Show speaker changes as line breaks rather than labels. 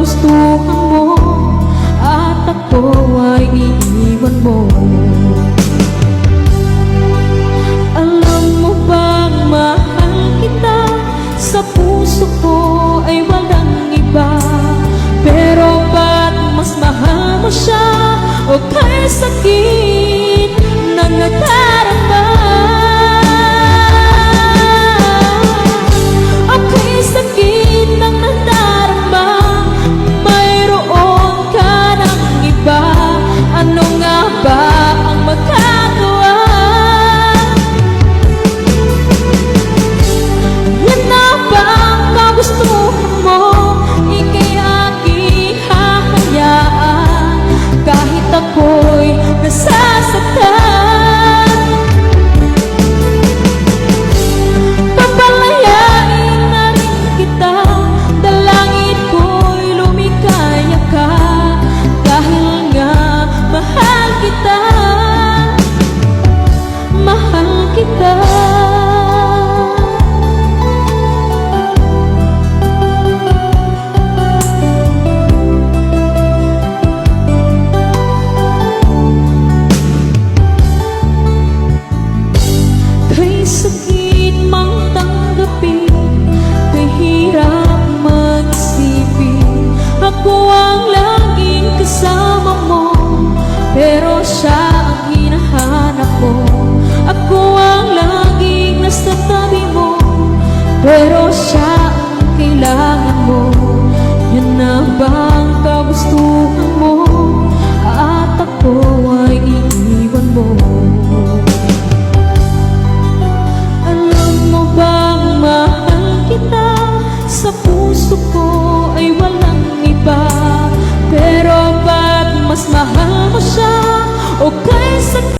magustuhan mo at ako ay iiwan mo. Alam mo bang mahal kita, sa puso ko ay walang iba. Pero ba't mas mahal mo siya o kay sakit na nadarama? O kay sakit na nadarama, mayroon ka ng iba. Ano nga ba ang magagawa? Yan na ba ang kagustuhan mo? Ika'y aking hahayaan kahit ako'y nasasaktan. Papalayain na rin kita, dalangin ko'y lumikaya ka. Dahil nga mahal kita, mahal kita. Kay sakit